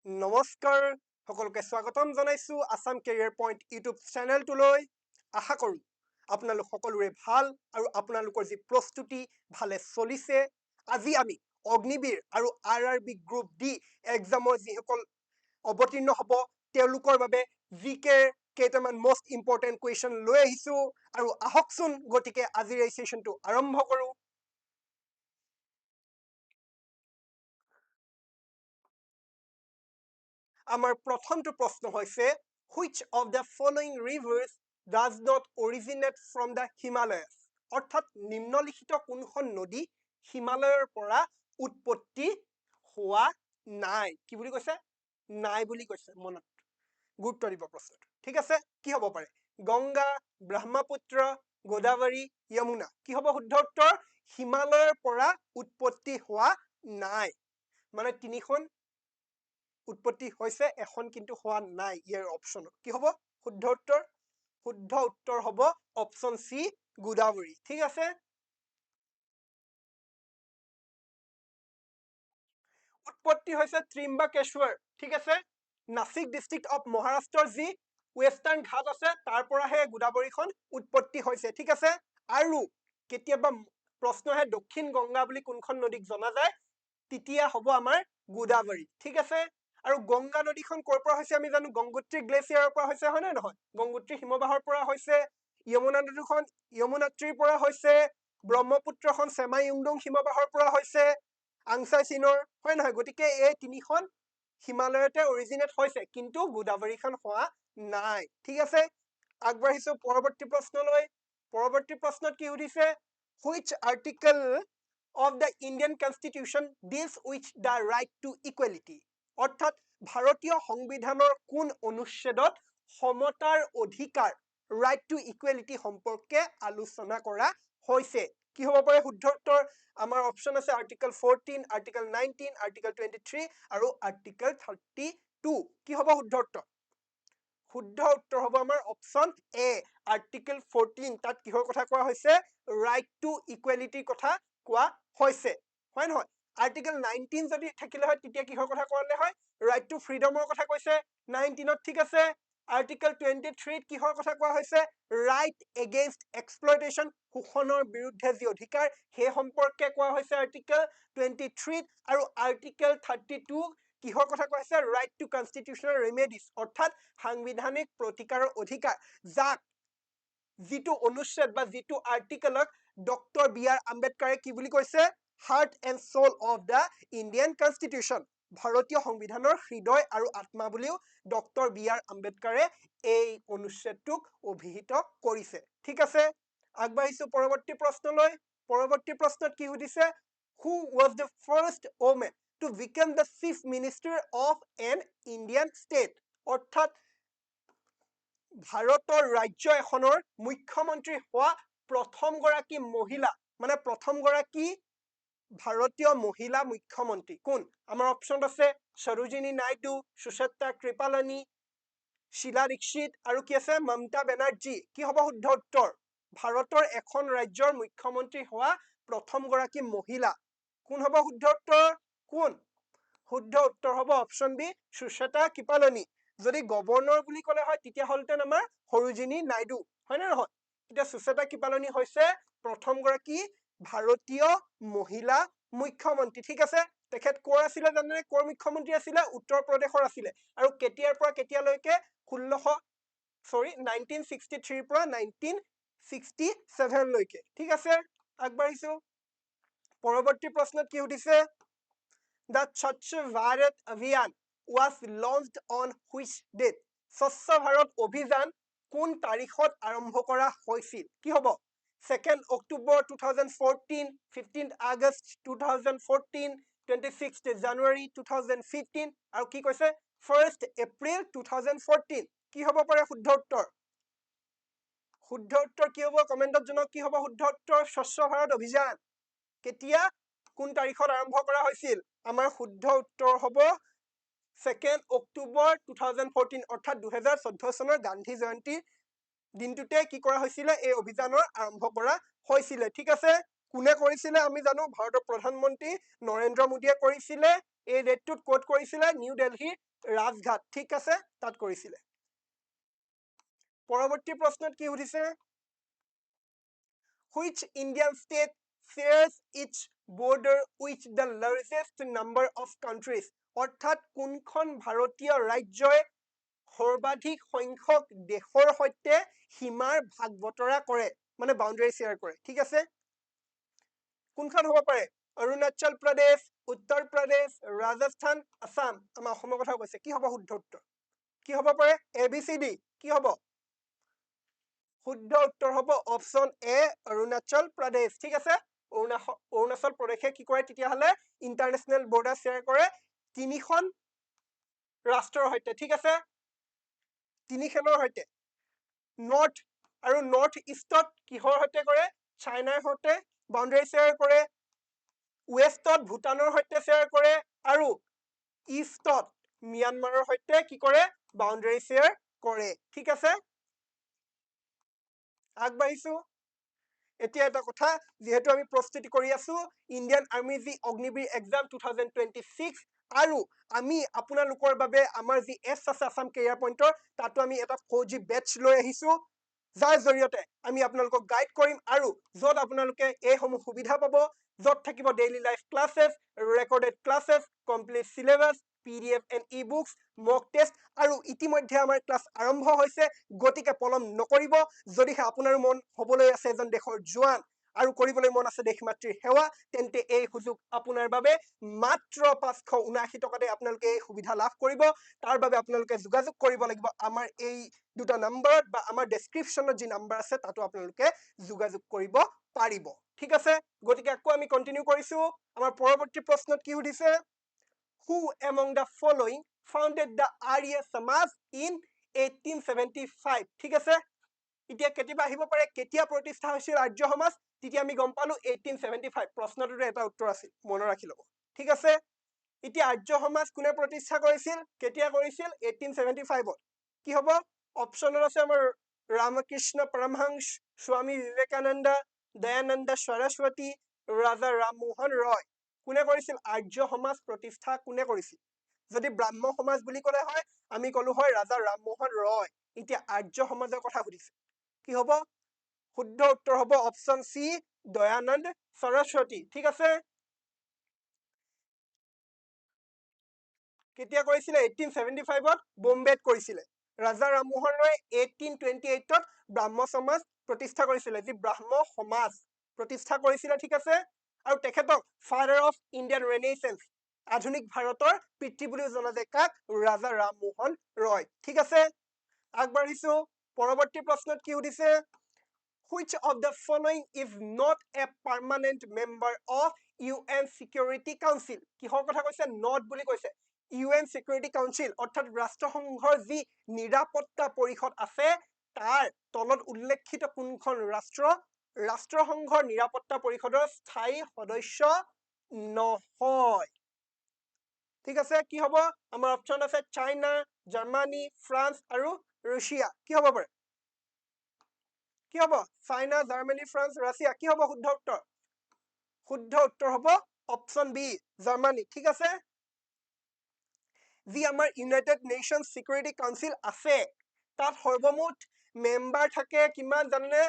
নমস্কাৰ সকলোকে স্বাগতম জনাইছো আসাম কেৰিয়াৰ পইণ্ট ইউটিউব চেনেলটোলৈ আশা কৰোঁ আপোনালোক সকলোৰে ভাল আৰু আপোনালোকৰ যি প্ৰস্তুতি ভালে চলিছে আজি আমি অগ্নিবীৰ আৰু আৰআৰবি গ্ৰুপ ডি এক্সামৰ যিসকল অৱতীৰ্ণ হ'ব তেওঁলোকৰ বাবে জিকে কেইটামান মষ্ট ইম্পৰ্টেণ্ট কুৱেশ্যন লৈ আহিছো আৰু আহকচোন গতিকে আজিৰ এই ছেশ্যনটো আৰম্ভ কৰোঁ আমাৰ প্ৰথমটো প্ৰশ্ন হৈছে which of the following rivers does not originate from the Himalayas অৰ্থাৎ নিম্নলিখিত কোনখন নদী হিমালয়ৰ পৰা উৎপত্তি হোৱা নাই কি বুলি কৈছে নাই বুলি কৈছে মনত গুৰুত্ব দিব প্ৰশ্নটো ঠিক আছে কি হ'ব পাৰে গংগা ব্ৰহ্মপুত্ৰ গোদাবৰী যমুনা কি হ'ব শুদ্ধ উত্তৰ হিমালয়ৰ পৰা উৎপত্তি হোৱা নাই মানে তিনিখন উৎপত্তি হৈছে এখন কিন্তু হোৱা নাই ইয়াৰ অপচন কি হ'ব শুদ্ধ উত্তৰ হ'ব অপচন সি গোদাবৰী ঠিক আছে উৎপত্তি হৈছে ত্ৰিম্বকেশ্বৰ ঠিক আছে নাসিক ডিস্ট্ৰিক্ট অফ মহাৰাষ্ট্ৰৰ যি ৱেষ্টাৰ্ণ ঘাট আছে তাৰ পৰাহে গোদাবৰীখন উৎপত্তি হৈছে ঠিক আছে আৰু কেতিয়াবা প্ৰশ্ন আহে দক্ষিণ গংগা বুলি কোনখন নদীক জনা যায় তেতিয়া হ'ব আমাৰ গোদাবৰী ঠিক আছে আৰু গংগা নদীখন ক'ৰ পৰা হৈছে আমি জানো গংগোত্ৰী গ্লেচিয়াৰৰ পৰা হৈছে হয় নে নহয় গংগোত্ৰী হিমবাহৰ পৰা হৈছে যমুনা নদীখন যমুনাত্ৰীৰ পৰা হৈছে ব্ৰহ্মপুত্ৰখন চেমাই উংডুং হিমবাহৰ পৰা হৈছে আংছাই চীনৰ হয় নহয় গতিকে এই তিনিখন হিমালয়তে অৰিজিনেট হৈছে কিন্তু গোদাবৰীখন হোৱা নাই ঠিক আছে আগবাঢ়িছো পৰৱৰ্তী প্ৰশ্নলৈ পৰৱৰ্তী প্ৰশ্নত কি সুধিছে which article of the Indian Constitution deals with the right to equality অৰ্থাৎ ভাৰতীয় সংবিধানৰ কোন অনুচ্ছেদত সমতাৰ অধিকাৰ right to equality সম্পৰ্কে আলোচনা কৰা হৈছে কি হ'ব পাৰে শুদ্ধ উত্তৰ আমাৰ অপচন আছে আৰ্টিকল 14 আৰ্টিকল 19 আৰ্টিকল 23 আৰু আৰ্টিকল 32 কি হ'ব শুদ্ধ উত্তৰ হ'ব আমাৰ অপচন এ আৰ্টিকল 14 তাত কিহৰ কথা কোৱা হৈছে right to equality কথা কোৱা হৈছে হয় নহয় আৰ্টিকল 19 যদি থাকিলে হয় তেতিয়া কিহৰ কথা কোৱা হয় right to freedomৰ কথা কৈছে 19ত ঠিক আছে আৰ্টিকল 23 কিহৰ কথা কোৱা হৈছে right against exploitation শোষণৰ বিৰুদ্ধে যি অধিকাৰ সেই সম্পৰ্কে কোৱা হৈছে আৰ্টিকল 23 আৰু আৰ্টিকল 32 কিহৰ কথা কোৱা হৈছে right to constitutional remedies অৰ্থাৎ সাংবিধানিক প্ৰতিকাৰৰ অধিকাৰ যাক যিটো অনুচ্ছেদ বা যিটো আৰ্টিকলক ডক্টৰ বি আৰ আম্বেদকাৰে কি বুলি কৈছে heart and soul of the Indian constitution ভাৰতীয় সংবিধানৰ হৃদয় আৰু আত্মা বুলিও ডক্টৰ বি আৰ আম্বেদকাৰে এই অনুচ্ছেদটোক অভিহিত কৰিছে ঠিক আছে আগবাঢ়িছো পৰৱৰ্তী প্ৰশ্নলৈ পৰৱৰ্তী প্ৰশ্নত কি সুধিছে who was the first woman to become the chief minister of an Indian state অৰ্থাৎ ভাৰতৰ ৰাজ্য এখনৰ মুখ্যমন্ত্ৰী হোৱা প্ৰথম গৰাকী মহিলা মানে প্ৰথম গৰাকী ভাৰতীয় মহিলা মুখ্যমন্ত্ৰী কোন আমাৰ অপচন আছে সৰোজিনী নাইডু সুচেতা কৃপালানী শিলা দীক্ষিত আৰু কি আছে মমতা বেনাৰ্জী কি হ'ব শুদ্ধ উত্তৰ ভাৰতৰ এখন ৰাজ্যৰ মুখ্যমন্ত্ৰী হোৱা প্ৰথম গৰাকী মহিলা কোন হ'ব শুদ্ধ উত্তৰ কোন শুদ্ধ উত্তৰ হ'ব অপচন বি সুচেতা কৃপালানী যদি গভৰ্ণৰ বুলি ক'লে হয় তেতিয়া হ'লতেন আমাৰ সৰোজিনী নাইডু হয় নে নহয় এতিয়া সুচেতা কৃপালানী হৈছে প্ৰথম গৰাকী ভাৰতীয় মহিলা মুখ্যমন্ত্ৰী ঠিক আছে তেখেত ক'ৰ আছিলে জানেনে ক'ৰ মুখ্যমন্ত্ৰী আছিলে উত্তৰ প্ৰদেশৰ আছিলে আৰু কেতিয়াৰ পৰা কেতিয়ালৈকে 1963 পৰা 1967 লৈকে ঠিক আছে আগবাঢ়িছো পৰৱৰ্তী প্ৰশ্নত কি সুধিছে The Swachh Bharat Abhiyan was launched on which date? স্বচ্ছ ভাৰত অভিযান কোন তাৰিখত আৰম্ভ কৰা হৈছিল কি হ'ব 2nd October 2014 15th August 2014 26th January 2015 আৰু কি কৈছে 1st April 2014 কি হ'ব পাৰে শুদ্ধ উত্তৰ কি হ'ব কমেন্টত জনাওক কি হ'ব শুদ্ধ উত্তৰ স্বচ্ছ ভাৰত অভিযান কেতিয়া কোন তাৰিখত আৰম্ভ কৰা হৈছিল আমাৰ শুদ্ধ উত্তৰ হ'ব 2nd October 2014 অৰ্থাৎ 2014 চনৰ গান্ধী জয়ন্তী দিনটোতে কি কৰা হৈছিলে এই অভিযানৰ আৰম্ভ কৰা হৈছিলে ঠিক আছে কোনে কৰিছিলে আমি জানো ভাৰতৰ প্ৰধানমন্ত্ৰী নৰেন্দ্ৰ মোদীয়ে কৰিছিলে এই ডেটটোত ক'ত কৰিছিলে নিউ দিল্লীৰ ৰাজঘাট ঠিক আছে তাত কৰিছিলে পৰৱৰ্তী প্ৰশ্নত কি সুধিছে which Indian state shares its border with the largest number of countries অৰ্থাৎ কোনখন ভাৰতীয় ৰাজ্যই সৰ্বাধিক সংখ্যক দেশৰ সৈতে সীমাৰ ভাগ বতৰা কৰে মানে বাউণ্ডাৰী শ্বেয়াৰ কৰে ঠিক আছে কোনখন হ'ব পাৰে অৰুণাচল প্ৰদেশ উত্তৰ প্ৰদেশ ৰাজস্থান আসাম আমাৰ অসমৰ কথা কৈছে কি হ'ব শুদ্ধ উত্তৰ কি হ'ব পাৰে ABCD কি হ'ব শুদ্ধ উত্তৰ হ'ব অপচন এ অৰুণাচল প্ৰদেশ ঠিক আছে অৰুণাচল প্ৰদেশে কি কৰে তেতিয়াহ'লে ইণ্টাৰনেশ্যনেল বৰ্ডাৰ শ্বেয়াৰ কৰে তিনিখন ৰাষ্ট্ৰৰ সৈতে ঠিক আছে তিনিখনৰ সৈতে নৰ্থ আৰু নৰ্থ ইষ্টত কিহৰ সৈতে কৰে চাইনাৰ সৈতে বাউণ্ডাৰী শ্বেয়াৰ কৰে ৱেষ্টত ভূটানৰ সৈতে শ্বেয়াৰ কৰে আৰু ইষ্টত ম্যানমাৰৰ সৈতে কি কৰে বাউণ্ডাৰী শ্বেয়াৰ কৰে ঠিক আছে আগবাঢ়িছো এতিয়া এটা কথা যেহেতু আমি প্ৰস্তুতি কৰি আছো ইণ্ডিয়ান আৰ্মি যি অগ্নিবীৰ এক্সাম 2026 আৰু আমি আপোনালোকৰ বাবে আমাৰ যি এছ আছে আসাম কেৰিয়াৰ পইণ্টৰ তাতো আমি এটা ফৌজি বেটছ লৈ আহিছো যাৰ জৰিয়তে আমি আপোনালোকক গাইড কৰিম আৰু য'ত আপোনালোকে এইসমূহ সুবিধা পাব য'ত থাকিব daily life classes recorded classes complete syllabus PDF and e-books mock test আৰু ইতিমধ্যে আমাৰ ক্লাছ আৰম্ভ হৈছে গতিকে পলম নকৰিব যদিহে আপোনাৰ মন হ'বলৈ আছে এজন দেশৰ জোৱান আৰু কৰিবলৈ মন আছে দেশ মাতৃৰ সেৱা তেন্তে এই সুযোগ আপোনাৰ বাবে মাত্ৰ 579 টকাতে আপোনালোকে এই সুবিধা লাভ কৰিব তাৰ বাবে আপোনালোকে যোগাযোগ কৰিব লাগিব আমাৰ এই দুটা নাম্বাৰত বা আমাৰ ডেছক্ৰিপশ্যনত যি নাম্বাৰ আছে তাতো আপোনালোকে যোগাযোগ কৰিব পাৰিব ঠিক আছে গতিকে আকৌ আমি কন্টিনিউ কৰিছো আমাৰ পৰৱৰ্তী প্ৰশ্নত কি সুধিছে who among the following founded the Arya Samaj in 1875 ঠিক আছে এতিয়া কেতিয়াবা আহিব পাৰে কেতিয়া প্ৰতিষ্ঠা হৈছিল আৰ্য সমাজ তেতিয়া আমি গম পালো 1875 প্ৰশ্নটোৰ এটা উত্তৰ আছিল মনত ৰাখি লব ঠিক আছে এতিয়া আৰ্য সমাজ কোনে প্ৰতিষ্ঠা কৰিছিল কেতিয়া কৰিছিল 1875 ত কি হ'ব অপচনত আছে আমাৰ ৰামকৃষ্ণ পৰমহংস স্বামী বিবেকানন্দ দয়ানন্দ সৰস্বতী ৰাজা ৰামমোহন ৰয় কোনে কৰিছিল আৰ্য সমাজ প্ৰতিষ্ঠা কোনে কৰিছিল যদি ব্ৰাহ্ম সমাজ বুলি ক'লে হয় আমি ক'লো হয় ৰাজা ৰামমোহন ৰয় এতিয়া আৰ্য সমাজৰ কথা সুধিছে কি হ'ব শুদ্ধ উত্তৰ হ'ব অপচন সি দয়ানন্দ সৰস্বতী ঠিক আছে কেতিয়া কৰিছিলে 1875 ত বোম্বেত কৰিছিলে ৰাজা ৰামমোহন ৰয় 1828 ত ব্ৰাহ্ম সমাজ প্ৰতিষ্ঠা কৰিছিলে যি ব্ৰাহ্ম সমাজ প্ৰতিষ্ঠা কৰিছিলে ঠিক আছে আৰু তেখেতক ফাদাৰ অফ ইণ্ডিয়ান ৰেনেচেন্স আধুনিক ভাৰতৰ পিতৃ বুলি জনা যায় কাক ৰাজা ৰামমোহন ৰয় ঠিক আছে আগবাঢ়িছো পৰৱৰ্তী প্ৰশ্নত কি সুধিছে which of the following is not a permanent member of UN Security Council কিহৰ কথা কৈছে not বুলি কৈছে UN Security Council অৰ্থাৎ ৰাষ্ট্ৰসংঘৰ যি নিৰাপত্তা পৰিষদ আছে তাৰ তলত উল্লেখিত কোনখন ৰাষ্ট্ৰসংঘৰ নিৰাপত্তা পৰিষদৰ স্থায়ী সদস্য নহয় ঠিক আছে কি হ'ব আমাৰ অপচন আছে চাইনা জাৰ্মানী ফ্ৰান্স আৰু ৰাছিয়া কি হ'ব পাৰে কি হ'ব চাইনা জাৰ্মানী ফ্ৰান্স ৰাছিয়া কি হ'ব শুদ্ধ উত্তৰ হ'ব অপচন বি জাৰ্মানী ঠিক আছে যি আমাৰ ইউনাইটেড নেশ্যনছ চিকিউৰিটি কাউন্সিল আছে তাত সৰ্বমুঠ মেম্বাৰ থাকে কিমান জানে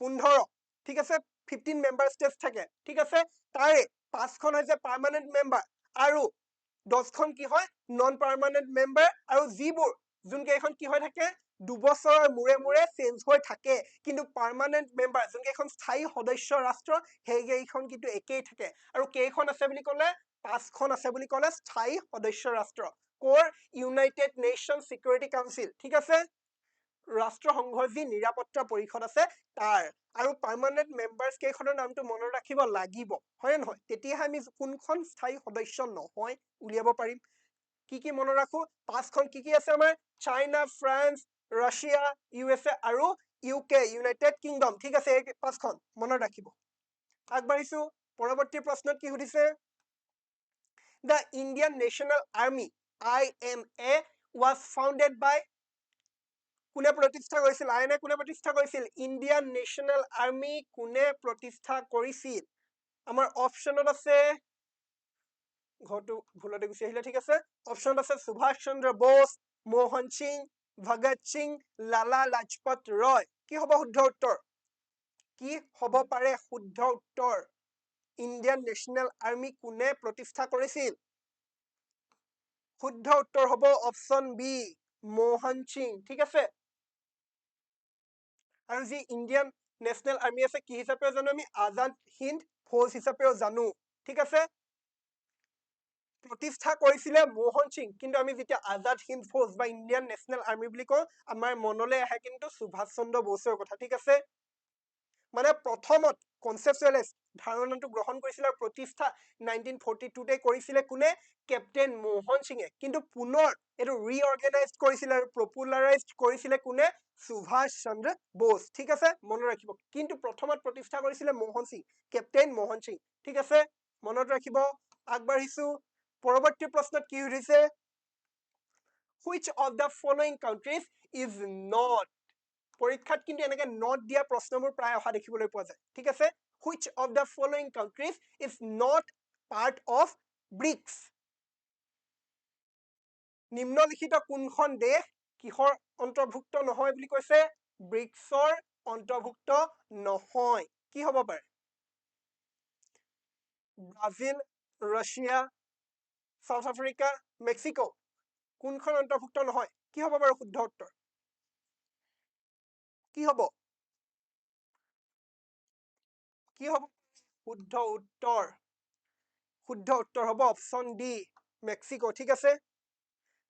15 ঠিক আছে 15 মেম্বাৰ ষ্টেটছ থাকে ঠিক আছে তাৰে 5খন হৈছে পাৰ্মানেন্ট মেম্বাৰ আৰু 10খন কি হয় নন পাৰ্মানেন্ট মেম্বাৰ আৰু যিবোৰ যোনকেইখন কি হৈ থাকে দুবছৰৰ মূৰে মূৰে চেঞ্জ হৈ থাকে কিন্তু পাৰ্মানেন্ট মেম্বাৰ যোনকেইখন স্থায়ী সদস্য ৰাষ্ট্ৰ সেইকেইখন কিন্তু একেই থাকে আৰু কেইখন আছে বুলি ক'লে 5খন আছে বুলি ক'লে স্থায়ী সদস্য ৰাষ্ট্ৰ কৰ ইউনাইটেড নেশ্যনছ চিকিউৰিটি কাউন্সিল ঠিক আছে ৰাষ্ট্ৰসংঘৰ যি নিৰাপত্তা পৰিষদ আছে তাৰ আৰু পাৰ্মানেন্ট মেম্বাৰ্ছ কেইখনৰ নামটো মনত ৰাখিব লাগিব হয় নহয় তেতিয়াহে আমি কোনখন স্থায়ী সদস্য নহয় উলিয়াব পাৰিম কি মনত ৰাখো 5খন কি আছে আমাৰ চাইনা ফ্ৰান্স ৰাছিয়া USA আৰু UK ইউনাইটেড কিংডম ঠিক আছে এই 5খন মনত ৰাখিব আগবাঢ়িছো পৰৱৰ্তী প্ৰশ্নত কি সুধিছে The Indian National Army INA was founded by কোনে প্ৰতিষ্ঠা কৰিছিল INA কোনে প্ৰতিষ্ঠা কৰিছিল ইণ্ডিয়ান নেশ্যনেল আৰ্মি কোনে প্ৰতিষ্ঠা কৰিছিল আমাৰ অপশ্যনত আছে ঘৰটো ভুলতে গুচি আহিলে ঠিক আছে অপশ্যনত আছে সুভাষ চন্দ্ৰ বোস মোহন সিং ভগত সিং লালা লাজপত ৰয় কি হ'ব শুদ্ধ উত্তৰ কি হ'ব পাৰে শুদ্ধ উত্তৰ ইণ্ডিয়ান নেশ্যনেল আৰ্মি কোনে প্ৰতিষ্ঠা কৰিছিল শুদ্ধ উত্তৰ হ'ব অপশ্যন বি মোহন সিং ঠিক আছে আৰু যি ইণ্ডিয়ান নেশ্যনেল আৰ্মি আছে কি হিচাপে জানো আমি আজাদ হিন্দ ফৌজ হিচাপেও জানো ঠিক আছে প্ৰতিষ্ঠা কৰিছিলে মোহন সিং কিন্তু আমি যেতিয়া আজাদ হিন্দ ফৌজ বা ইণ্ডিয়ান নেশ্যনেল আৰ্মি বুলি কওঁ আমাৰ মনলৈ আহে কিন্তু সুভাষ চন্দ্ৰ বোসৰ কথা ঠিক আছে মানে প্ৰথমত কনচেপচুৱেলাইজ ধাৰণাটো গ্ৰহণ কৰিছিলে আৰু প্ৰতিষ্ঠা 1942 কৰিছিলে কোনে কেপ্টেইন মোহন সিঙে কিন্তু পুনৰ এইটো ৰিঅৰ্গেনাইজ কৰিছিলে আৰু পপুলাৰাইজ কৰিছিলে কোনে সুভাষ চন্দ্ৰ বোস ঠিক আছে মনত ৰাখিব কিন্তু প্ৰথমত প্ৰতিষ্ঠা কৰিছিলে মোহন সিং কেপ্টেইন মোহন সিং ঠিক আছে মনত ৰাখিব আগবাঢ়িছো পৰৱৰ্তী প্ৰশ্নত কি সুধিছে which of the following countries is not পৰীক্ষাত কিন্তু এনেকে নট দিয়া প্ৰশ্নবোৰ প্ৰায় অহা দেখিবলৈ পোৱা যায় ঠিক আছে which of the following countries is not part of BRICS নিম্নলিখিত কোনখন দেশ কিহৰ অন্তৰ্ভুক্ত নহয় বুলি কৈছে ব্ৰিক্সৰ অন্তৰ্ভুক্ত নহয় কি হ'ব পাৰে Brazil Russia south Africa Mexico কোনখন অন্তৰ্ভুক্ত নহয় কি হ'ব বাৰু শুদ্ধ উত্তৰ কি হ'ব কি হ'ব শুদ্ধ উত্তৰ হ'ব অপশ্যন ডি মেক্সিকো ঠিক আছে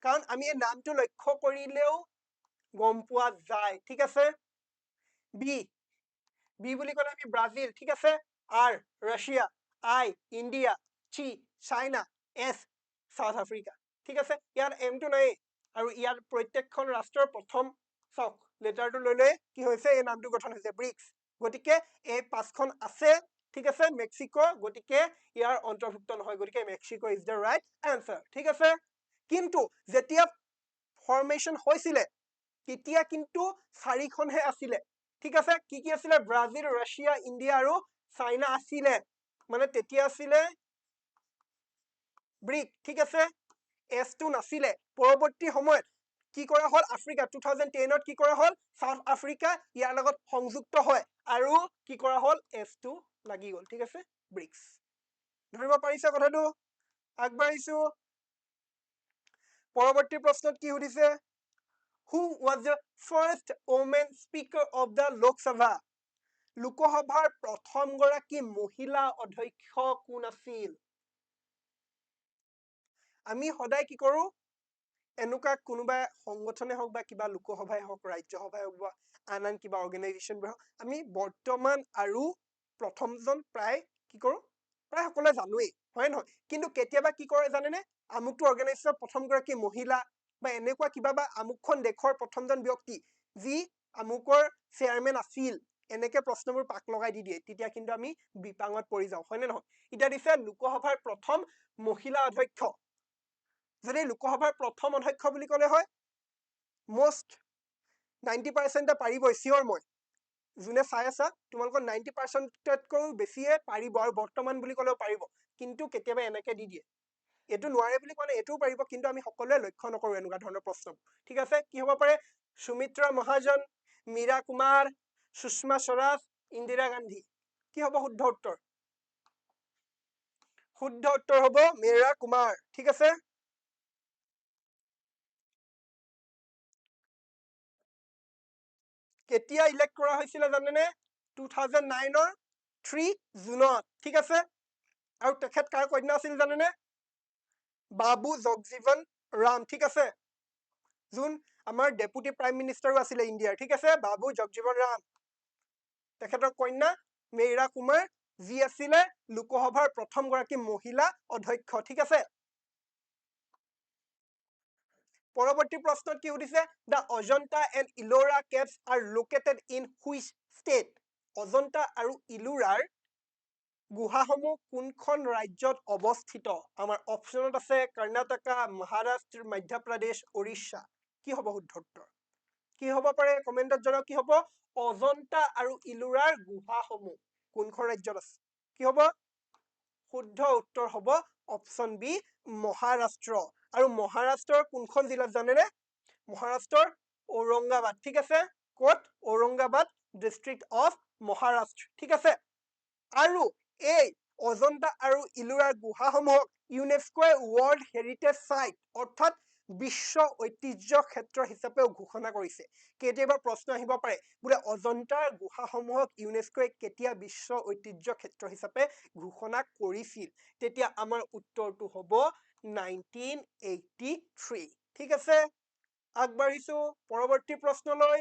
কাৰণ আমি এই নামটো লক্ষ্য কৰিলেও গম পোৱা যায় ঠিক আছে বি বি বুলি ক'লে আমি ব্ৰাজিল ঠিক আছে R Russia I India C China S South Africa ঠিক আছে ইয়াত এমটো নাই আৰু ইয়াত প্ৰত্যেকখন ৰাষ্ট্ৰৰ প্ৰথম চাওক লেটাৰটো লৈ লৈ কি হৈছে এই নামটো গঠন হৈছে ব্ৰিক্স গতিকে এই পাঁচখন আছে ঠিক আছে মেক্সিকো গতিকে ইয়াৰ অন্তৰ্ভুক্ত নহয় গতিকে Mexico is the right answer ঠিক আছে কিন্তু যেতিয়া ফৰ্মেশ্যন হৈছিলে তেতিয়া কিন্তু চাৰিখনহে আছিলে ঠিক আছে কি আছিলে ব্ৰাজিল ৰাছিয়া ইণ্ডিয়া আৰু চাইনা আছিলে মানে তেতিয়া আছিলে ব্ৰিক ঠিক আছে এছটো নাছিলে পৰৱৰ্তী সময়ত কি কৰা হল আফ্ৰিকা 2010ত কি কৰা হল সাউথ আফ্ৰিকা ইয়াৰ লগত সংযুক্ত হয় আৰু কি কৰা হল এছটো লাগি গল ঠিক আছে ব্ৰিক্স ধৰিব পাৰিছে কথাটো আগবাঢ়িছো পৰৱৰ্তী প্ৰশ্নত কি সুধিছে who was the first woman speaker of the Lok Sabha লোকসভাৰ প্ৰথম গৰাকী মহিলা অধ্যক্ষ কোন আছিল আমি সদায় কি কৰো এনেকুৱা কোনোবা সংগঠনে হওক বা কিবা লোকসভাই হওক ৰাজ্যসভাই হওক বা আন কিবা অৰ্গেনাইজেশ্যন আমি বৰ্তমান আৰু প্ৰথমজন প্ৰায় কি কৰো প্ৰায় সকলোৱে জানোৱেই হয় নহয় কিন্তু কেতিয়াবা কি কৰে জানেনে আমুকটো অৰ্গেনাইজেশ্যনৰ প্ৰথম গৰাকী মহিলা বা এনেকুৱা কিবা বা আমুকখন দেশৰ প্ৰথমজন ব্যক্তি যি আমুকৰ চেয়াৰমেন আছিল এনেকে প্ৰশ্নবোৰ পাক লগাই দি দিয়ে তেতিয়া কিন্তু আমি বিপাঙত পৰি যাওঁ হয়নে নহয় এতিয়া দিছে লোকসভাৰ প্ৰথম মহিলা অধ্যক্ষ যদি লোকসভাৰ প্ৰথম অধ্যক্ষ বুলি ক'লে হয় most 90% পাৰিবই চিয়ৰ মই যোনে চাই আছা তোমালোকৰ 90%তকৈ বেছিয়ে পাৰিব আৰু বৰ্তমান বুলি ক'লেও পাৰিব কিন্তু কেতিয়াবা এনেকে দি দিয়ে এটো নোৱাৰে বুলি ক'লে এটোও পাৰিব কিন্তু আমি সকলোৱে লক্ষ্য নকৰো এনেকুৱা ধৰণৰ প্ৰশ্ন ঠিক আছে কি হ'ব পাৰে সুমিত্ৰা মহাজন মীৰা কুমাৰ সুষমা স্বৰাজ ইন্দিৰা গান্ধী কি হ'ব শুদ্ধ উত্তৰ হ'ব মীৰা কুমাৰ ঠিক আছে কেতিয়া ইলেক্ট কৰা হৈছিল জানেনে 2009ৰ 3 জুনত ঠিক আছে আৰু তেখেত কাৰ কন্যা আছিল জানেনে বাবু জগজীৱন ৰাম ঠিক আছে যোন আমাৰ ডেপুটি প্ৰাইম মিনিষ্টাৰো আছিলে ইণ্ডিয়াৰ ঠিক আছে বাবু জগজীৱন ৰাম তেখেতৰ কন্যা মীৰা কুমাৰ যি আছিলে লোকসভাৰ প্ৰথম গৰাকী মহিলা অধ্যক্ষ ঠিক আছে পৰৱৰ্তী প্ৰশ্নত কি সুধিছে the Ajanta and Ellora caves are located in which state Ajanta আৰু ইলোৰাৰ গুহাসমূহ কোনখন ৰাজ্যত অৱস্থিত আমাৰ অপচনত আছে কৰ্ণাটকা মহাৰাষ্ট্ৰ মধ্যপ্ৰদেশ ওড়িশা কি হ'ব শুদ্ধ উত্তৰ কি হ'ব পাৰে কমেন্টত জনাওক কি হ'ব অজন্তা আৰু ইলোৰাৰ গুহাসমূহ কোনখন ৰাজ্যত আছে কি হ'ব শুদ্ধ উত্তৰ হ'ব অপশ্যন বি মহাৰাষ্ট্ৰ আৰু মহাৰাষ্ট্ৰৰ কোনখন জিলাত জানেনে মহাৰাষ্ট্ৰৰ ঔৰংগাবাদ ঠিক আছে ক'ত ঔৰংগাবাদ ডিষ্ট্ৰিক্ট অফ মহাৰাষ্ট্ৰ ঠিক আছে আৰু এই অজন্তা আৰু ইলোৰাৰ গুহাসমূহক ইউনেস্কোৱে ৱৰ্ল্ড হেৰিটেজ সাইট অৰ্থাৎ বিশ্ব ঐতিহ্য ক্ষেত্ৰ হিচাপেও ঘোষণা কৰিছে কেতিয়াবা প্ৰশ্ন আহিব পাৰে বোলে অজন্তাৰ গুহাসমূহক ইউনেস্কোৱে কেতিয়া বিশ্ব ঐতিহ্য ক্ষেত্ৰ হিচাপে ঘোষণা কৰিছিল তেতিয়া আমাৰ উত্তৰটো হ'ব 1983 ঠিক আছে আগবাঢ়িছো পৰৱৰ্তী প্ৰশ্নলৈ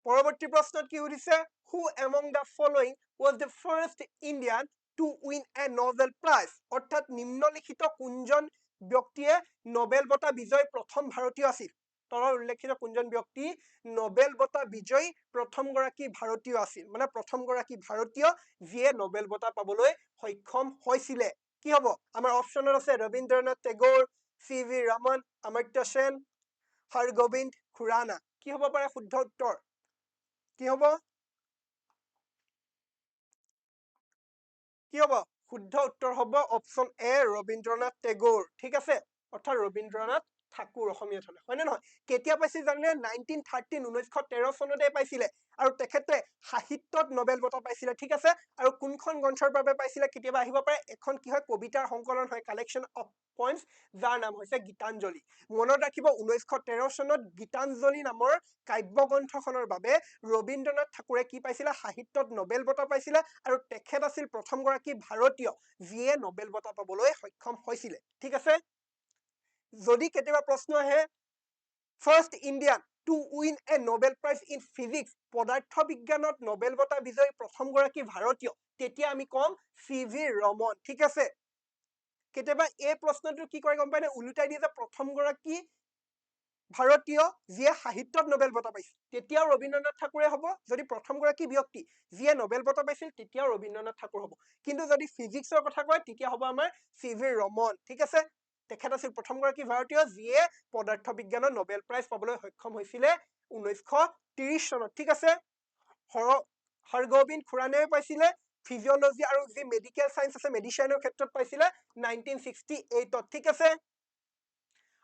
পৰৱৰ্তী প্ৰশ্নত কি সুধিছে who among the following was the first Indian to win a Nobel Prize অৰ্থাৎ নিম্নলিখিত কোনজন ব্যক্তিয়ে নোবেল বঁটা বিজয়ী প্ৰথম ভাৰতীয় আছিল তলৰ উল্লেখিত কোনজন ব্যক্তি নোবেল বঁটা বিজয়ী প্ৰথম গৰাকী ভাৰতীয় আছিল মানে প্ৰথম গৰাকী ভাৰতীয় যিয়ে নোবেল বঁটা পাবলৈ সক্ষম হৈছিলে কি হ'ব আমাৰ অপচনত আছে ৰবীন্দ্ৰনাথ টেগোৰ চি.ভি. ৰমন অমৰ্ত্য সেন হৰগোবিন্দ খুৰানা কি হ'ব পাৰে শুদ্ধ উত্তৰ কি হ'ব কি হ'ব শুদ্ধ উত্তৰ হ'ব অপশ্যন এ ৰবীন্দ্ৰনাথ টেগোৰ ঠিক আছে অৰ্থাৎ ৰবীন্দ্ৰনাথ ঠাকুৰ অসমীয়াত হলে হয় নে নহয় কেতিয়া পাইছিল জানে 1913 1913 চনতে পাইছিলে আৰু তেখেতে সাহিত্যত নোবেল বঁটা পাইছিলে ঠিক আছে আৰু কোনখন গ্ৰন্থৰ বাবে পাইছিলে কেতিয়াবা আহিব পাৰে এখন কি হয় কবিতাৰ সংকলন হয় কালেকশ্যন অফ পইণ্টছ যাৰ নাম হৈছে গীতাঞ্জলি মনত ৰাখিব 1913 চনত গীতাঞ্জলি নামৰ কাব্য গ্ৰন্থখনৰ বাবে ৰবীন্দ্ৰনাথ ঠাকুৰে কি পাইছিলে সাহিত্যত নোবেল বঁটা পাইছিলে আৰু তেখেত আছিল প্ৰথম গৰাকী ভাৰতীয় যিয়ে নোবেল বঁটা পাবলৈ সক্ষম হৈছিলে ঠিক আছে যদি কেতিয়াবা প্ৰশ্ন আহে first Indian to win a Nobel prize in physics পদাৰ্থ বিজ্ঞানত নোবেল বঁটা বিজয়ী প্ৰথম গৰাকী ভাৰতীয় তেতিয়া আমি কম চি.ভি. ৰমন ঠিক আছে কেতিয়াবা এই প্ৰশ্নটো কি কৰে গম পায় নে উলুটাই দিয়ে যে প্ৰথম গৰাকী ভাৰতীয় যিয়ে সাহিত্যত নোবেল বঁটা পাইছিল তেতিয়াও ৰবীন্দ্ৰনাথ ঠাকুৰে হ'ব যদি প্ৰথম গৰাকী ব্যক্তি যিয়ে নোবেল বঁটা পাইছিল তেতিয়াও ৰবীন্দ্ৰনাথ ঠাকুৰ হ'ব কিন্তু যদি ফিজিক্সৰ কথা কয় তেতিয়া হ'ব আমাৰ চি.ভি. ৰমন ঠিক আছে তেখেত আছিল প্ৰথম গৰাকী ভাৰতীয় যিয়ে পদাৰ্থ বিজ্ঞানত নোবেল প্ৰাইজ পাবলৈ সক্ষম হৈছিলে 1930 চনত ঠিক আছে হৰগোবিন্দ খুৰানাই পাইছিলে ফিজিঅলজি আৰু যি মেডিকেল সায়েন্স আছে মেডিচিনৰ ক্ষেত্ৰত পাইছিলে 1968 ঠিক আছে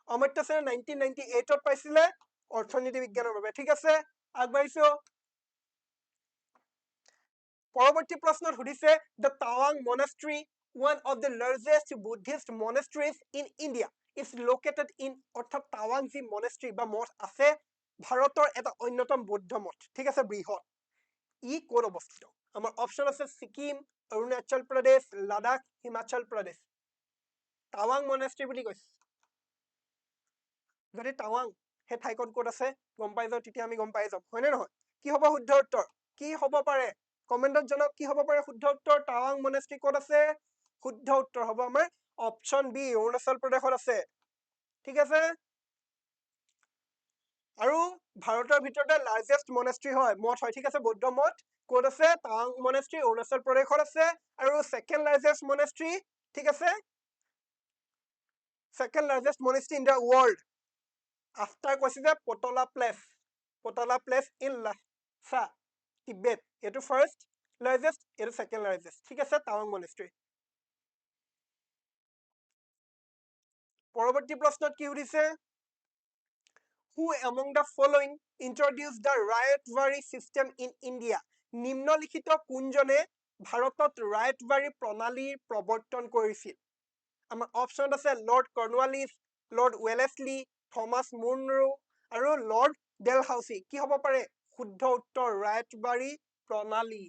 অমৰ্ত্য সেনে 1998 পাইছিলে অৰ্থনীতি বিজ্ঞানৰ বাবে ঠিক আছে আগবাঢ়িছো পৰৱৰ্তী প্ৰশ্নত সুধিছে the Tawang monastery one of the largest Buddhist monasteries in India is located in অৰ্থাৎ টাৱাং যি monastery বা মঠ আছে ভাৰতৰ এটা অন্যতম বৌদ্ধ মঠ ঠিক আছে বৃহৎ ই ক'ত অৱস্থিত আমাৰ অপচন আছে ছিকিম অৰুণাচল প্ৰদেশ লাডাখ হিমাচল প্ৰদেশ টাৱাং monastery বুলি কৈছে যদি টাৱাং সেই ঠাইকন ক'ত আছে গম পাই যাও তেতিয়া আমি গম পাই যাম হয় নে নহয় কি হ'ব শুদ্ধ উত্তৰ কি হ'ব পাৰে কমেন্টত জনাওক কি হ'ব পাৰে শুদ্ধ উত্তৰ টাৱাং monastery ক'ত আছে শুদ্ধ উত্তৰ হ'ব আমাৰ অপচন বি অৰুণাচল প্ৰদেশত আছে ঠিক আছে আৰু ভাৰতৰ ভিতৰতে লাৰ্জেষ্ট monastery হয় মঠ হয় ঠিক আছে বৌদ্ধ মঠ ক'ত আছে টাৱাং monastery অৰুণাচল প্ৰদেশত আছে আৰু সেকেন্ড লাৰ্জেষ্ট monastery ঠিক আছে second largest monastery in the world after কৈছে যে পটলা প্লেচ ইন লাছা টিবেট এটো ফাৰ্ষ্ট লাৰ্জেষ্ট এটো সেকেন্ড লাৰ্জেষ্ট ঠিক আছে টাৱাং monastery পৰৱৰ্তী প্ৰশ্নত কি সুধিছে who among the following introduced the riotwary system in India নিম্নলিখিত কোনজনে ভাৰতত ৰায়তৱাৰী প্ৰণালীৰ প্ৰৱৰ্তন কৰিছিল আমাৰ অপচন আছে Lord Cornwallis Lord Wellesley Thomas Munro আৰু লৰ্ড ডেলহাউসি কি হ'ব পাৰে শুদ্ধ উত্তৰ ৰায়তৱাৰী প্ৰণালী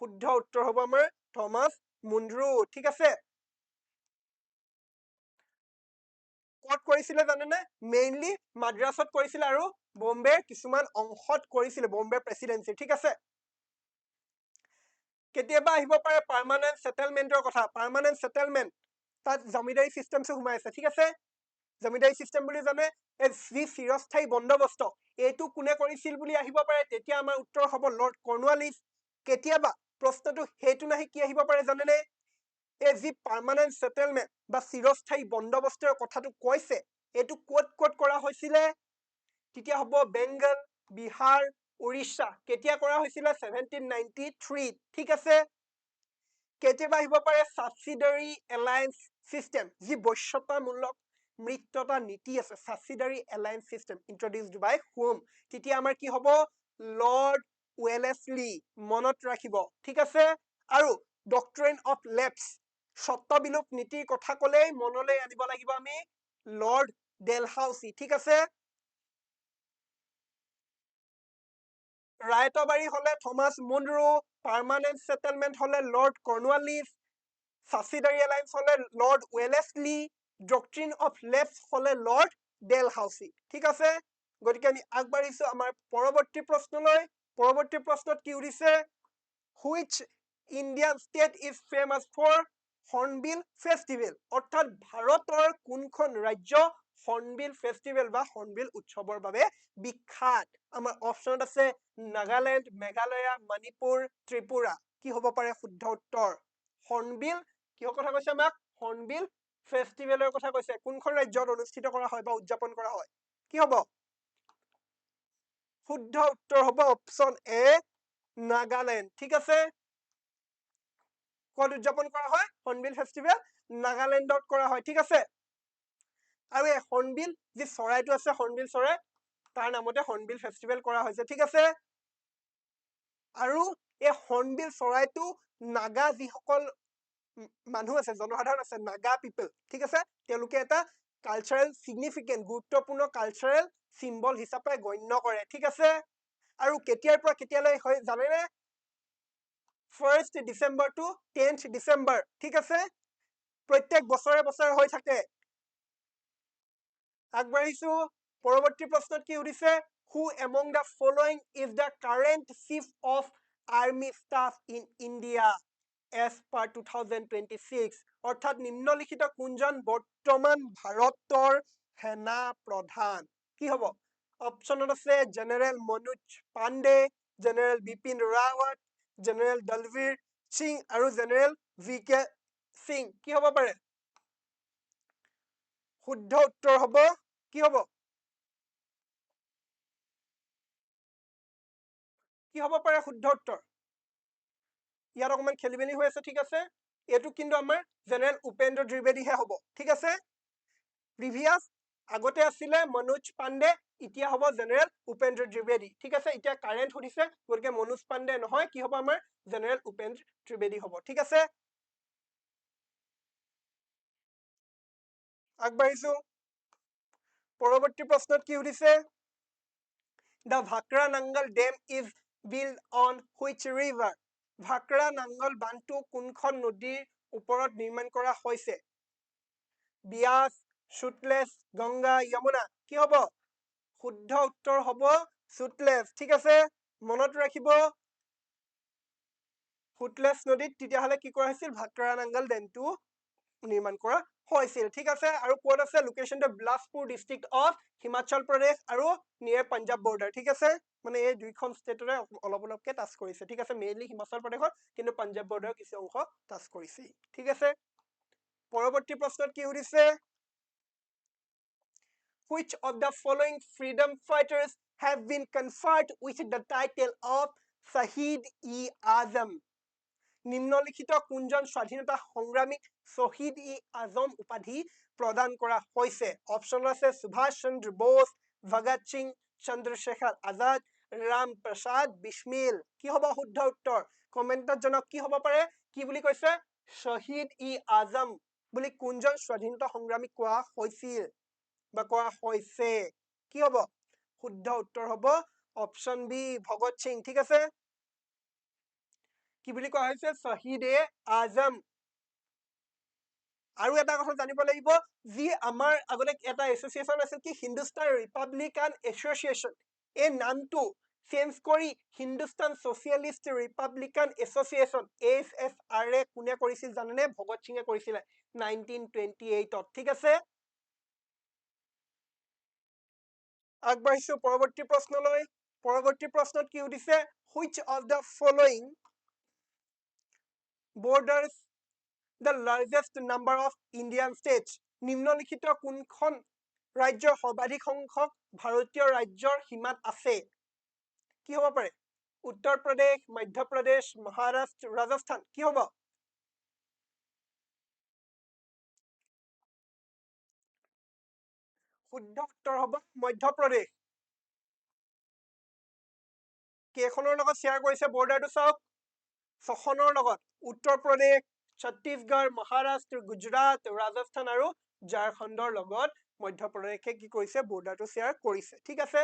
শুদ্ধ উত্তৰ হ'ব আমাৰ থমাস মুনৰো ঠিক আছে ক'ত কৰিছিলে জানেনে মেইনলি মাদ্ৰাছত কৰিছিলে আৰু বম্বেৰ কিছুমান অংশত কৰিছিলে বম্বে প্ৰেসিডেন্সি ঠিক আছে কেতিয়াবা আহিব পাৰে পাৰ্মানেন্ট সেটেলমেন্টৰ কথা পাৰ্মানেন্ট সেটেলমেন্ট তাত জমিদাৰী সিস্টেমছ সোমাই আছে ঠিক আছে জমিদাৰী সিস্টেম বুলি জানে যি চিৰস্থায়ী বন্দোবস্ত এইটো কোনে কৰিছিল বুলি আহিব পাৰে তেতিয়া আমাৰ উত্তৰ হ'ব লৰ্ড কৰ্ণৱালিছ কেতিয়াবা প্ৰশ্নটো হেতু নাহি কি আহিব পাৰে জানেনে এই যি পাৰ্মানেন্ট সেটেলমেন্ট বা চিৰস্থায়ী বন্দোবস্তৰ কথাটো কৈছে এইটো ক'ত কৰা হৈছিলে তেতিয়া হ'ব বেংগল বিহাৰ উৰিষ্যা কেতিয়া কৰা হৈছিলে 1793 ঠিক আছে কেতিয়াবা আহিব পাৰে সাবসিডাৰী এলায়েন্স সিস্টেম, যি বশ্যতামূলক মৃত্যতা নীতি আছে, সাবসিডাৰী এলায়েন্স সিস্টেম ইন্ট্ৰডিউসড বাই হুম, তেতিয়া আমাৰ কি হ'ব, লৰ্ড ওয়েলেসলি, মনত ৰাখিব, ঠিক আছে। আৰু ডক্ট্ৰিন অফ লেপছ, স্বত্ব বিলোপ নীতিৰ কথা ক'লেই মনলৈ আনিব লাগিব আমি লৰ্ড ডেলহাউসি, ঠিক আছে। ৰায়তবাৰী হলে থমাস মুনৰো, পাৰ্মানেন্ট সেটেলমেন্ট হলে লৰ্ড কৰ্ণৱালিছ, সাবসিডাৰী এলায়েন্স হলে lord Wellesley, doctrine of lapse হলে লৰ্ড ডেলহাউসি, ঠিক আছে। গতিকে আমি আগবাঢ়িছো আমাৰ পৰৱৰ্তী প্ৰশ্নলৈ। পৰৱৰ্তী প্ৰশ্নত কি উঠিছে, which Indian state is famous for hornbill festival, অৰ্থাৎ ভাৰতৰ কোনখন ৰাজ্য হৰ্ণবিল ফেষ্টিভেল বা হৰ্ণবিল উৎসৱৰ বাবে বিখ্যাত। আমাৰ অপচনত আছে নাগালেণ্ড, মেঘালয়া, মণিপুৰ, ত্ৰিপুৰা। কি হ'ব পাৰে শুদ্ধ উত্তৰ, হৰ্ণবিল। কিহৰ কথা কৈছে আমাক, হৰ্ণবিল ফেষ্টিভেলৰ কথা কৈছে, কোনখন ৰাজ্যত অনুষ্ঠিত কৰা হয় বা উদযাপন কৰা হয়, কি হ'ব শুদ্ধ উত্তৰ হ'ব অপচন এ নাগালেণ্ড, ঠিক আছে। ক'ত উদযাপন কৰা হয় হৰ্ণবিল ফেষ্টিভেল, নাগালেণ্ডত কৰা হয়, ঠিক আছে। আৰু এই হৰ্ণবিল যি চৰাইটো আছে, হৰ্ণবিল চৰাই, তাৰ নামতে হৰ্ণবিল ফেষ্টিভেল কৰা হৈছে, ঠিক আছে। আৰু এই হৰ্ণবিল চৰাইটো নাগা যিসকল মানুহ আছে, জনসাধাৰণ আছে, নাগা পিপল, ঠিক আছে, তেওঁলোকে এটা কালচাৰেল সিগনিফিকেন্ট, গুৰুত্বপূৰ্ণ কালচাৰেল চিম্বল হিচাপে গণ্য কৰে, ঠিক আছে। আৰু কেতিয়াৰ পৰা কেতিয়ালৈ হয় জানেনে, 1 ডিচেম্বৰ টু 10 ডিচেম্বৰ, ঠিক আছে, প্ৰত্যেক বছৰে বছৰে হৈ থাকে। আগবাঢ়িছো, পৰৱৰ্তী প্ৰশ্নত কি সুধিছে, who among the following is the current chief of army staff in India as per 2026, অৰ্থাৎ নিম্নলিখিত কোনজন বৰ্তমান ভাৰতৰ সেনা প্ৰধান, কি হ'ব। অপচনত আছে general Manoj Pandey, general Bipin Rawat, general Dalbir Singh আৰু জেনেৰেল ভি কে সিং। কি হ'ব পাৰে শুদ্ধ উত্তৰ হ'ব, কি হ'ব, কি হ'ব পাৰে শুদ্ধ উত্তৰ, ইয়াত অকমান খেলি মেলি হৈ আছে, ঠিক আছে। এইটো কিন্তু আমাৰ জেনেৰেল উপেন্দ্ৰ ত্ৰিবেদীহে হ'ব, ঠিক আছে। প্ৰিভিয়াছ আগতে আছিলে মনোজ পাণ্ডে, এতিয়া হ'ব জেনেৰেল উপেন্দ্ৰ ত্ৰিবেদী, ঠিক আছে। এতিয়া কাৰেণ্ট সুধিছে, গতিকে মনোজ পাণ্ডে নহয়, কি হ'ব আমাৰ জেনেৰেল উপেন্দ্ৰ ত্ৰিবেদী হ'ব, ঠিক আছে। আগবাঢ়িছো, পৰৱৰ্তী প্ৰশ্নত কি সুধিছে, the Bhakra Nangal dam is build on which river, Bhakra Nangal বান্ধটো কোনখন নদীৰ ওপৰত নিৰ্মাণ কৰা হৈছে, বিয়াস, সুতলেজ, গংগা, যমুনা, কি হ'ব শুদ্ধ উত্তৰ হ'ব সুতলেজ, ঠিক আছে। মনত ৰাখিব সুতলেজ নদীত তেতিয়াহ'লে কি কৰা হৈছিল, ভাকৰা নাংগল ডেমটো নিৰ্মাণ কৰা হৈছিল, ঠিক আছে। আৰু ক'ত আছে, লোকেশ্যনটো বিলাসপুৰ ডিষ্ট্ৰিক্ট অফ হিমাচল প্ৰদেশ আৰু নিয়াৰ পাঞ্জাৱ বৰ্ডাৰ, ঠিক আছে। মানে এই দুইখন ষ্টেটৰে অলপ অলপকে টাচ কৰিছে, ঠিক আছে, মেইনলি হিমাচল প্ৰদেশৰ, কিন্তু পাঞ্জাৱ বৰ্ডাৰৰ কিছু অংশ টাচ কৰিছে, ঠিক আছে। পৰৱৰ্তী প্ৰশ্নত কি সুধিছে, which of the following freedom fighters have been conferred with the title of Shahid-e-Azam, নিম্নলিখিত কোনজন স্বাধীনতা সংগ্ৰামীক শ্বহীদ-ই-আজম উপাধি প্ৰদান কৰা হৈছে। অপচন আছে সুভাষ চন্দ্ৰ বোস, ভগত সিং, চন্দ্ৰশেখৰ আজাদ, ৰাম প্ৰসাদ বিস্মিল। কি হ'ব শুদ্ধ উত্তৰ, কমেণ্টত জনাওক কি হ'ব পাৰে, কি বুলি কৈছে, শ্বহীদ-ই-আজম বুলি কোনজন স্বাধীনতা সংগ্ৰামীক কোৱা হৈছিল বা কোৱা হৈছে, কি হ'ব শুদ্ধ উত্তৰ হ'ব অপচন বি ভগত সিং, ঠিক আছে। কি বুলি কোৱা হৈছে, শ্বহীদ-এ-আজম। আৰু এটা কথা জানিব লাগিব, যি আমাৰ আগতে এটা এছ'চিয়েশ্যন আছিল কি, হিন্দুস্তান ৰিপাব্লিকান এছ'চিয়েশ্যন, এই নামটো চেঞ্জ কৰি Hindustan socialist Republican association HSRA কোনে কৰিছিল জানেনে, ভগত সিঙে কৰিছিলে 1928, ঠিক আছে। আগবাঢ়িছো পৰৱৰ্তী প্ৰশ্নলৈ। পৰৱৰ্তী প্ৰশ্নত কি সুধিছে, which of the following borders the largest number of Indian states, নিম্নলিখিত কোনখন ৰাজ্যৰ সৰ্বাধিক সংখ্যক ভাৰতীয় ৰাজ্যৰ সীমাত আছে, কি হ'ব পাৰে, উত্তৰ প্ৰদেশ, মধ্য প্ৰদেশ, মহাৰাষ্ট্ৰ, ৰাজস্থান, কি হ'ব শুদ্ধ উত্তৰ হ'ব মধ্যপ্ৰদেশ। কেইখনৰ লগত শ্বেয়াৰ কৰিছে বৰ্ডাৰটো চাওক, 6খনৰ লগত। উত্তৰ প্ৰদেশ, ছত্তীশগড়, মহাৰাষ্ট্ৰ, গুজৰাট, ৰাজস্থান আৰু ঝাৰখণ্ডৰ লগত মধ্যপ্ৰদেশে কি কৰিছে বৰ্ডাৰটো শ্বেয়াৰ কৰিছে। ঠিক আছে,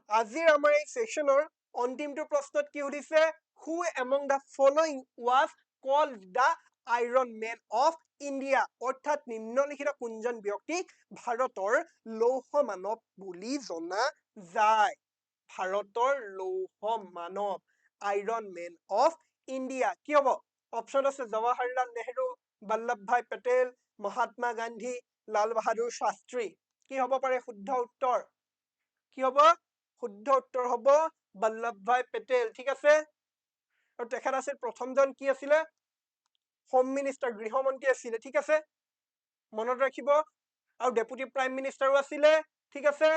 আজিৰ আমাৰ এই সেশনৰ অন্তিমটো প্ৰশ্নত কি সুধিছে, who among the following was called the iron man of India, অৰ্থাৎ নিম্নলিখিত কোনজন ব্যক্তিক ভাৰতৰ লৌহ মানৱ বুলি জনা যায়। ভাৰতৰ লৌহ মানৱ, আইৰন মেন অফ ইণ্ডিয়া কি হ'ব? অপশ্যন আছে জৱাহৰলাল নেহৰু, বল্লভ ভাই পেটেল, মহাত্মা গান্ধী, লাল বাহাদুৰ শাস্ত্ৰী। কি হ'ব পাৰে শুদ্ধ উত্তৰ? কি হ'ব? শুদ্ধ উত্তৰ হ'ব বল্লভ ভাই পেটেল। ঠিক আছে, আৰু তেখেত আছিল প্ৰথমজন কি আছিলে হোম মিনিষ্টাৰ, গৃহমন্ত্ৰী আছিলে। ঠিক আছে, মনত ৰাখিব, আৰু ডেপুটি প্ৰাইম মিনিষ্টাৰো আছিলে। ঠিক আছে,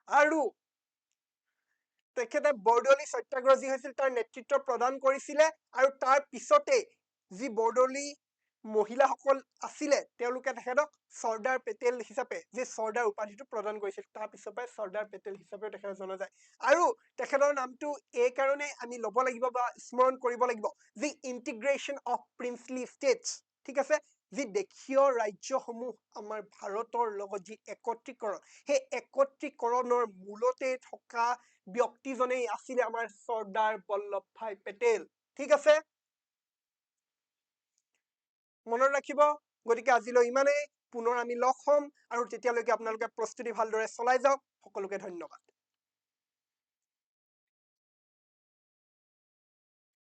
আৰু তেখেতে বৰদলি সত্যাগ্ৰহ যি হৈছিল তাৰ নেতৃত্ব প্ৰদান কৰিছিলে, আৰু তাৰ পিছতে যি বৰদলি মহিলাসকল আছিলে তেওঁলোকে তেখেতক চৰ্দাৰ পেটেল হিচাপে, যি চৰ্দাৰ উপাধিটো প্ৰদান কৰিছিল, তাৰ পিছৰ পৰাই চৰ্দাৰ পেটেল হিচাপে তেখেতক জনা যায়। আৰু তেখেতৰ নামটো এই কাৰণে আমি ল'ব লাগিব বা স্মৰণ কৰিব লাগিব, যি ইণ্টিগ্ৰেশ্যন অফ প্ৰিন্সলি ষ্টেটছ, ঠিক আছে, যি দেশীয় ৰাজ্যসমূহ আমাৰ ভাৰতৰ লগত যি একত্ৰীকৰণ, সেই একত্ৰীকৰণৰ মূলতে থকা ব্যক্তিজনেই আছিলে আমাৰ চৰ্দাৰ বল্লভ ভাই পেটেল। ঠিক আছে, মনত ৰাখিব। গতিকে আজিলৈ ইমানেই, পুনৰ আমি লগ হ'ম, আৰু তেতিয়ালৈকে আপোনালোকে প্ৰস্তুতি ভালদৰে চলাই যাওক। সকলোকে ধন্যবাদ।